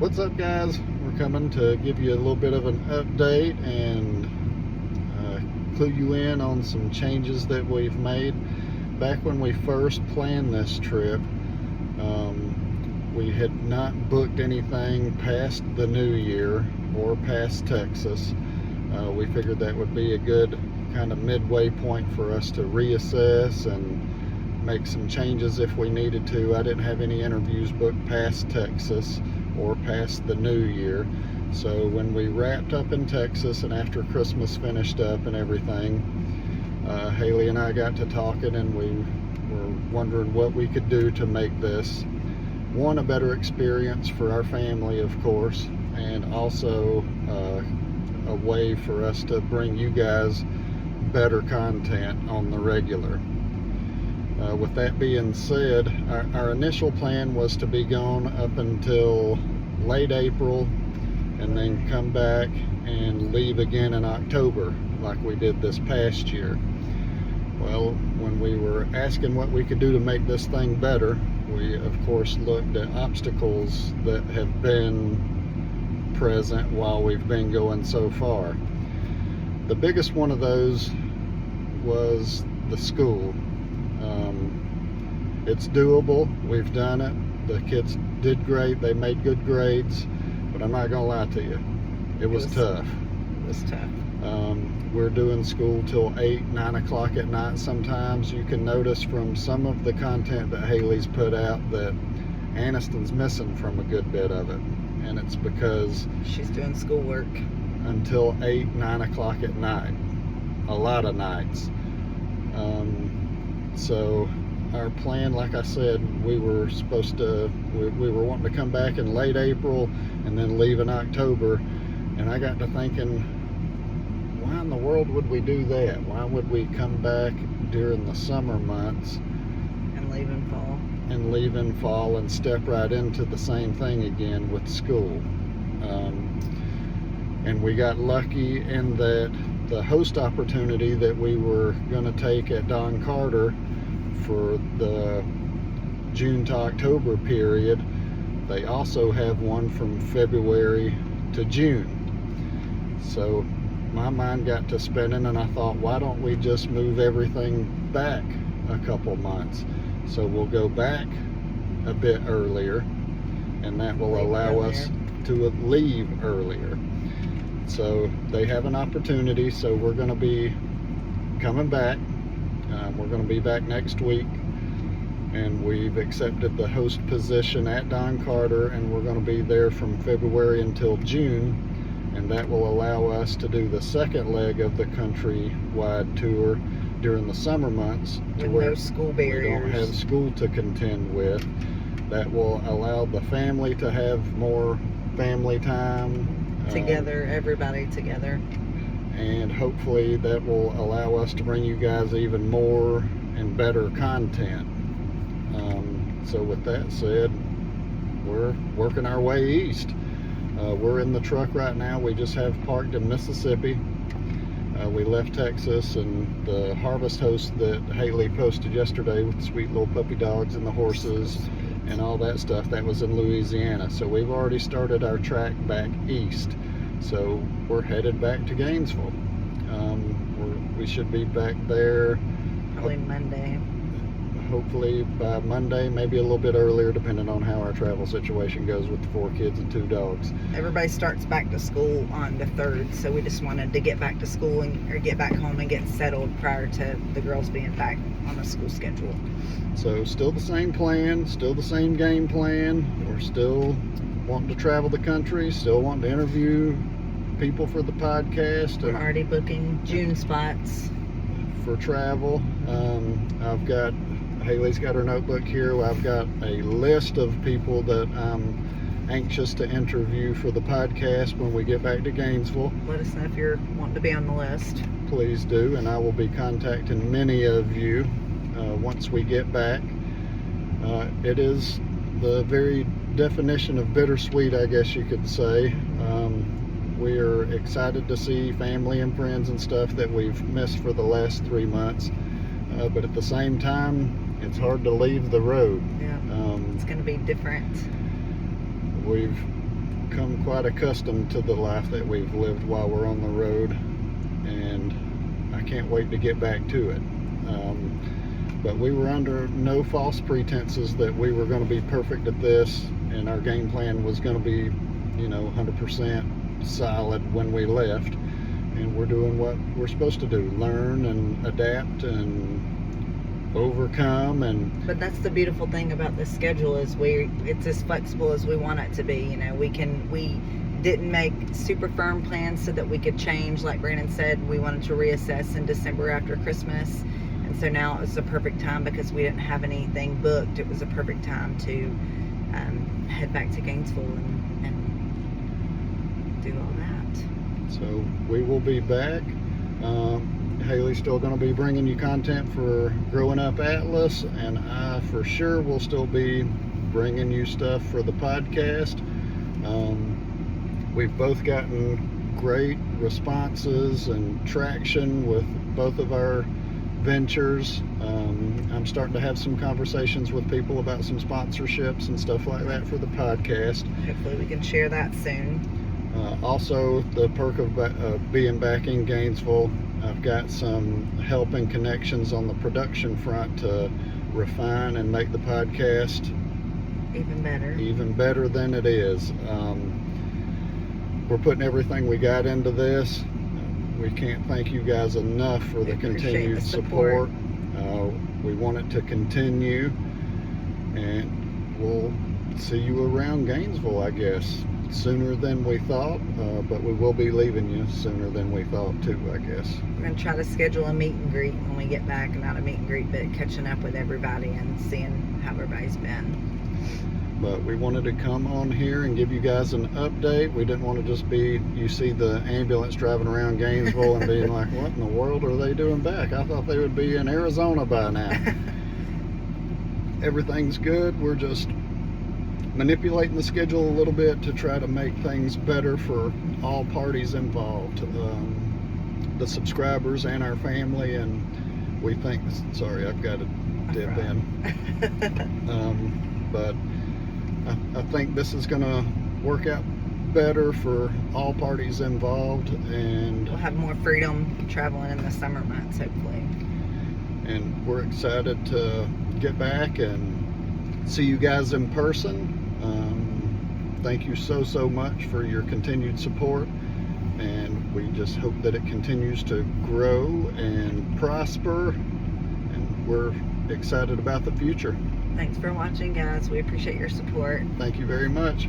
What's up, guys? We're coming to give you a little bit of an update and clue you in on some changes that we've made. Back when we first planned this trip, we had not booked anything past the new year or past Texas. We figured that would be a good kind of midway point for us to reassess and make some changes if we needed to. I didn't have any interviews booked past Texas or past the new year. So when we wrapped up in Texas and after Christmas finished up and everything, Haley and I got to talking, and we were wondering what we could do to make this, one, a better experience for our family, of course, and also a way for us to bring you guys better content on the regular. With that being said, our initial plan was to be gone up until late April and then come back and leave again in October like we did this past year. Well, when we were asking what we could do to make this thing better, we of course looked at obstacles that have been present while we've been going so far. The biggest one of those was the school. It's doable. We've done it. The kids did great. They made good grades, but I'm not gonna lie to you, it was tough. It was tough. We're doing school till 8, 9 o'clock at night sometimes. You can notice from some of the content that Haley's put out that Aniston's missing from a good bit of it, and it's because she's doing schoolwork until 8, 9 o'clock at night, a lot of nights. So our plan, like I said, we were wanting to come back in late April and then leave in October, and I got to thinking, why in the world would we do that? Why would we come back during the summer months and leave in fall and step right into the same thing again with school? And we got lucky in that the host opportunity that we were going to take at Don Carter for the June to October period, they also have one from February to June. So my mind got to spinning, and I thought, why don't we just move everything back a couple months? So we'll go back a bit earlier, and that will allow us to leave earlier. So they have an opportunity, so we're going to be coming back. We're going to be back next week, and we've accepted the host position at Don Carter, and we're going to be there from February until June, and that will allow us to do the second leg of the country-wide tour during the summer months, with no school barriers. We don't have school to contend with. That will allow the family to have more family time together, everybody together, and hopefully that will allow us to bring you guys even more and better content. So with that said, we're working our way east. We're in the truck right now. We just have parked in Mississippi. We left Texas, and the harvest host that Haley posted yesterday with the sweet little puppy dogs and the horses and all that stuff, that was in Louisiana. So we've already started our track back east. So we're headed back to Gainesville. We should be back there probably Monday. Hopefully by Monday, maybe a little bit earlier, depending on how our travel situation goes with the 4 kids and 2 dogs. Everybody starts back to school on the 3rd, so we just wanted to get back to school or get back home and get settled prior to the girls being back on a school schedule. So still the same plan, still the same game plan. We're still wanting to travel the country, still wanting to interview people for the podcast. We're already booking June spots for travel. Haley's got her notebook here. I've got a list of people that I'm anxious to interview for the podcast when we get back to Gainesville. Let us know if you're wanting to be on the list. Please do, and I will be contacting many of you once we get back. It is the very definition of bittersweet, I guess you could say. We are excited to see family and friends and stuff that we've missed for the last 3 months, but at the same time, it's hard to leave the road. Yeah, it's going to be different. We've become quite accustomed to the life that we've lived while we're on the road, and I can't wait to get back to it. But we were under no false pretenses that we were going to be perfect at this, and our game plan was going to be, 100% solid when we left. And we're doing what we're supposed to do: learn and adapt and overcome. But that's the beautiful thing about this schedule, is it's as flexible as we want it to be. We didn't make super firm plans so that we could change. Like Brandon said, we wanted to reassess in December after Christmas, and so now it was the perfect time because we didn't have anything booked. It was a perfect time to head back to Gainesville and do all that. So we will be back. Haley's still going to be bringing you content for Growing Up Atlas, and I for sure will still be bringing you stuff for the podcast. We've both gotten great responses and traction with both of our ventures. I'm starting to have some conversations with people about some sponsorships and stuff like that for the podcast. Hopefully we can share that soon. Also, the perk of being back in Gainesville, I've got some help and connections on the production front to refine and make the podcast even better than it is. We're putting everything we got into this. We can't thank you guys enough for the continued support. We want it to continue, and we'll see you around Gainesville, I guess, sooner than we thought, but we will be leaving you sooner than we thought too, I guess. We're going to try to schedule a meet and greet when we get back. Not a meet and greet, but catching up with everybody and seeing how everybody's been. But we wanted to come on here and give you guys an update. We didn't want to just be, you see the ambulance driving around Gainesville and being like, what in the world are they doing back? I thought they would be in Arizona by now. Everything's good. We're just manipulating the schedule a little bit to try to make things better for all parties involved, the subscribers and our family. And we think, sorry, I've got to dip in. But I think this is going to work out better for all parties involved, and we'll have more freedom traveling in the summer months, hopefully. And we're excited to get back and see you guys in person. Thank you so much for your continued support, and we just hope that it continues to grow and prosper, and we're excited about the future. Thanks for watching, guys. We appreciate your support. Thank you very much.